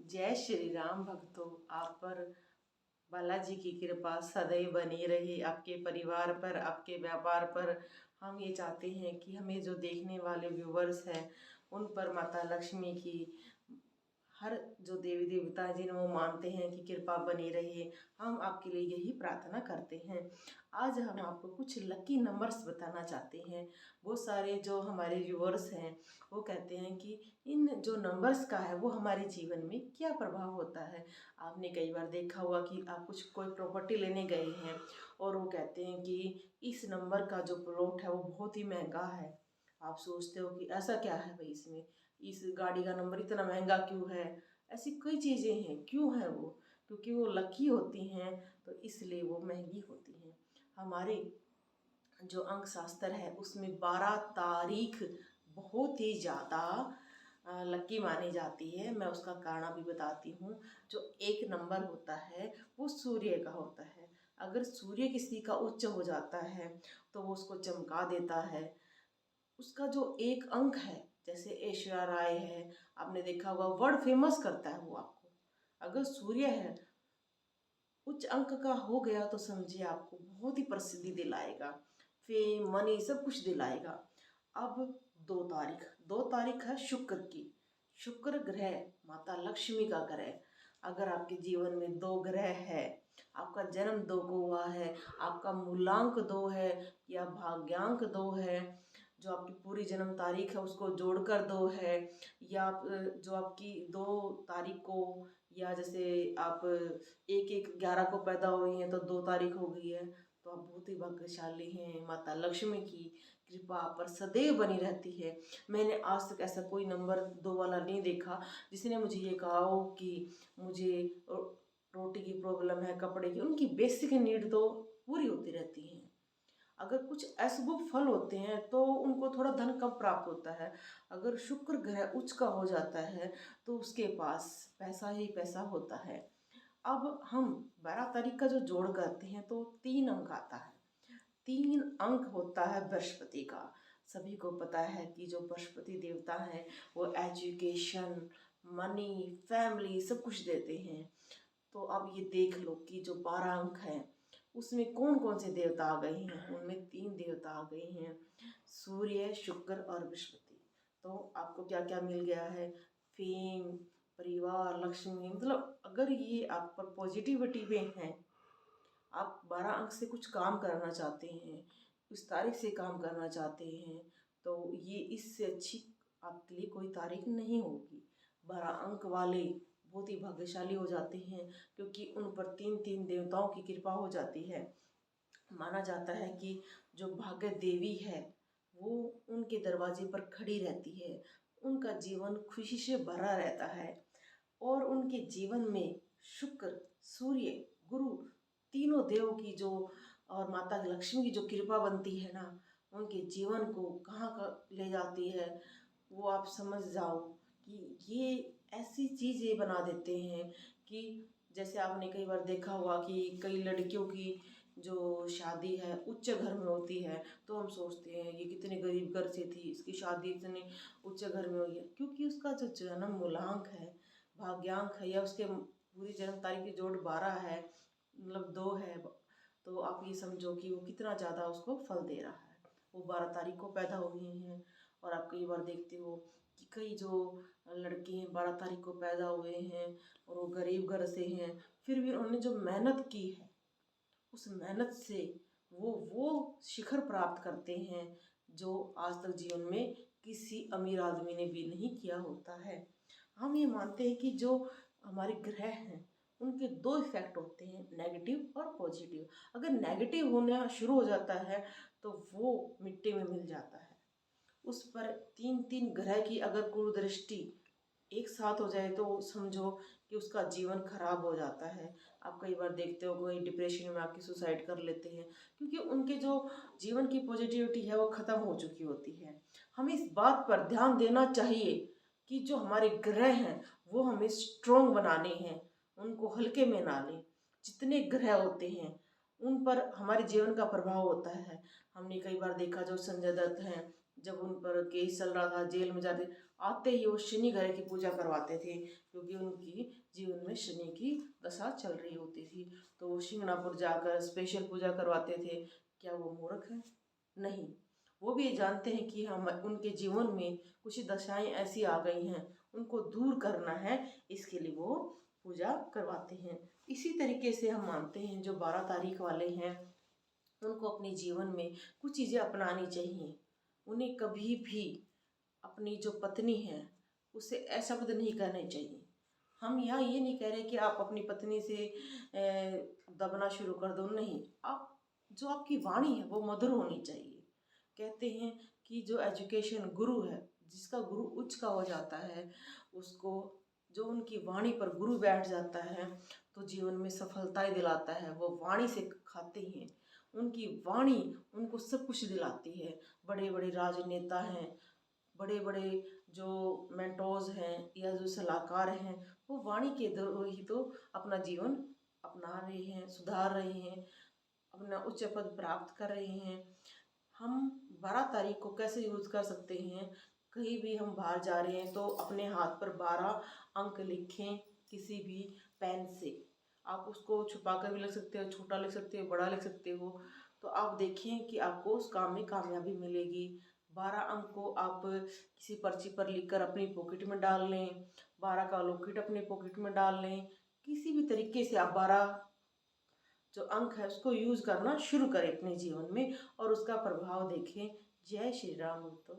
जय श्री राम भक्तों। आप पर बालाजी की कृपा सदैव बनी रहे, आपके परिवार पर, आपके व्यापार पर। हम ये चाहते हैं कि हमें जो देखने वाले व्यूवर्स हैं उन पर माता लक्ष्मी की, हर जो देवी देवता हैं जिन्हें वो मानते हैं कि कृपा बनी रहे, हम आपके लिए यही प्रार्थना करते हैं। आज हम आपको कुछ लकी नंबर्स बताना चाहते हैं। बहुत सारे जो हमारे व्यूवर्स हैं वो कहते हैं कि इन जो नंबर्स का है वो हमारे जीवन में क्या प्रभाव होता है। आपने कई बार देखा होगा कि आप कुछ कोई प्रॉपर्टी लेने गए हैं और वो कहते हैं कि इस नंबर का जो प्लॉट है वो बहुत ही महंगा है। आप सोचते हो कि ऐसा क्या है भाई, इसमें इस गाड़ी का नंबर इतना महंगा क्यों है। ऐसी कई चीज़ें हैं, क्यों है वो, क्योंकि वो लकी होती हैं तो इसलिए वो महंगी होती हैं। हमारे जो अंक शास्त्र है उसमें 12 तारीख बहुत ही ज़्यादा लकी मानी जाती है। मैं उसका कारण भी बताती हूँ। जो एक नंबर होता है वो सूर्य का होता है। अगर सूर्य किसी का उच्च हो जाता है तो वो उसको चमका देता है। उसका जो एक अंक है, जैसे ऐश्वर्या राय है, आपने देखा होगा, वर्ल्ड फेमस करता है वो आपको। अगर सूर्य है उच्च अंक का हो गया तो समझिए आपको बहुत ही प्रसिद्धि दिलाएगा, फेम मनी सब कुछ दिलाएगा। अब 2 तारीख है शुक्र की। शुक्र ग्रह माता लक्ष्मी का ग्रह। अगर आपके जीवन में 2 ग्रह है, आपका जन्म 2 को हुआ है, आपका मूलांक 2 है या भाग्यांक 2 है, जो आपकी पूरी जन्म तारीख है उसको जोड़कर 2 है, या जो आपकी 2 तारीख को, या जैसे आप 1/1/11 को पैदा हुई हैं तो 2 तारीख हो गई है, तो आप बहुत ही भाग्यशाली हैं। माता लक्ष्मी की कृपा आप पर सदैव बनी रहती है। मैंने आज तक ऐसा कोई नंबर 2 वाला नहीं देखा जिसने मुझे ये कहा हो कि मुझे रोटी की प्रॉब्लम है, कपड़े की। उनकी बेसिक नीड तो पूरी होती रहती हैं। अगर कुछ अशुभ फल होते हैं तो उनको थोड़ा धन कम प्राप्त होता है। अगर शुक्र ग्रह उच्च का हो जाता है तो उसके पास पैसा ही पैसा होता है। अब हम 12 तारीख का जो जोड़ करते हैं तो 3 अंक आता है। 3 अंक होता है बृहस्पति का। सभी को पता है कि जो बृहस्पति देवता हैं वो एजुकेशन, मनी, फैमिली सब कुछ देते हैं। तो अब ये देख लो कि जो 12 अंक हैं उसमें कौन कौन से देवता आ गए हैं। उनमें 3 देवता आ गए हैं, सूर्य, शुक्र और बृहस्पति। तो आपको क्या क्या मिल गया है, फेम, परिवार, लक्ष्मी। मतलब अगर ये आप पर पॉजिटिविटी में हैं, आप 12 अंक से कुछ काम करना चाहते हैं, उस तारीख से काम करना चाहते हैं, तो ये इससे अच्छी आपके लिए कोई तारीख नहीं होगी। 12 अंक वाले बहुत ही भाग्यशाली हो जाते हैं क्योंकि उन पर 3 3 देवताओं की कृपा हो जाती है। माना जाता है कि जो भाग्य देवी है वो उनके दरवाजे पर खड़ी रहती है, उनका जीवन खुशी से भरा रहता है और उनके जीवन में शुक्र, सूर्य, गुरु, तीनों देव की जो, और माता लक्ष्मी की जो कृपा बनती है ना, उनके जीवन को कहाँ का ले जाती है वो आप समझ जाओ। कि ये ऐसी चीज़ ये बना देते हैं कि जैसे आपने कई बार देखा हुआ कि कई लड़कियों की जो शादी है उच्च घर में होती है तो हम सोचते हैं ये कितने गरीब घर से थी, इसकी शादी इतने उच्च घर में हुई है, क्योंकि उसका जो जन्म मूलांक है, भाग्यांक है, या उसके पूरी जन्म तारीख की जोड़ 12 है, मतलब 2 है। तो आप ये समझो कि वो कितना ज़्यादा उसको फल दे रहा है। वो 12 तारीख को पैदा हुई हैं और आप कई बार देखते हो कि कई जो लड़के हैं 12 तारीख को पैदा हुए हैं और वो गरीब घर से हैं, फिर भी उन्होंने जो मेहनत की है उस मेहनत से वो शिखर प्राप्त करते हैं जो आज तक जीवन में किसी अमीर आदमी ने भी नहीं किया होता है। हम ये मानते हैं कि जो हमारे ग्रह हैं उनके 2 इफेक्ट होते हैं, नेगेटिव और पॉजिटिव। अगर नेगेटिव होना शुरू हो जाता है तो वो मिट्टी में मिल जाता है। उस पर 3 3 ग्रह की अगर कुदृष्टि एक साथ हो जाए तो समझो कि उसका जीवन खराब हो जाता है। आप कई बार देखते हो कोई डिप्रेशन में आके सुसाइड कर लेते हैं क्योंकि उनके जो जीवन की पॉजिटिविटी है वो ख़त्म हो चुकी होती है। हमें इस बात पर ध्यान देना चाहिए कि जो हमारे ग्रह हैं वो हमें स्ट्रोंग बनाने हैं, उनको हल्के में ना लें। जितने ग्रह होते हैं उन पर हमारे जीवन का प्रभाव होता है। हमने कई बार देखा जो संजय दत्त हैं, जब उन पर केस चल रहा था, जेल में जाते आते ही वो शनि ग्रह की पूजा करवाते थे, क्योंकि उनकी जीवन में शनि की दशा चल रही होती थी। तो वो शिंगणापुर जाकर स्पेशल पूजा करवाते थे। क्या वो मूर्ख है? नहीं, वो भी जानते हैं कि हम उनके जीवन में कुछ दशाएं ऐसी आ गई हैं, उनको दूर करना है, इसके लिए वो पूजा करवाते हैं। इसी तरीके से हम मानते हैं जो 12 तारीख वाले हैं, उनको अपने जीवन में कुछ चीज़ें अपनानी चाहिए। उन्हें कभी भी अपनी जो पत्नी है उससे अशब्द नहीं कहने चाहिए। हम यहाँ ये नहीं कह रहे कि आप अपनी पत्नी से दबना शुरू कर दो, नहीं, आप जो आपकी वाणी है वो मधुर होनी चाहिए। कहते हैं कि जो एजुकेशन गुरु है, जिसका गुरु उच्च का हो जाता है, उसको जो उनकी वाणी पर गुरु बैठ जाता है तो जीवन में सफलताएं दिलाता है। वो वाणी से खाते हैं, उनकी वाणी उनको सब कुछ दिलाती है। बड़े बड़े राजनेता हैं, बड़े बड़े जो मेंटोर्स हैं या जो सलाहकार हैं, वो वाणी के द्वारा ही तो अपना जीवन अपना रहे हैं, सुधार रहे हैं, अपना उच्च पद प्राप्त कर रहे हैं। हम 12 तारीख को कैसे यूज़ कर सकते हैं? कहीं भी हम बाहर जा रहे हैं तो अपने हाथ पर 12 अंक लिखें किसी भी पेन से। आप उसको छुपा कर भी लिख सकते हो, छोटा लिख सकते हो, बड़ा लिख सकते हो। तो आप देखें कि आपको उस काम में कामयाबी मिलेगी। 12 अंक को आप किसी पर्ची पर लिखकर अपनी पॉकेट में डाल लें, 12 का लॉकेट अपने पॉकेट में डाल लें। किसी भी तरीके से आप 12 जो अंक है उसको यूज़ करना शुरू करें अपने जीवन में और उसका प्रभाव देखें। जय श्री राम। तो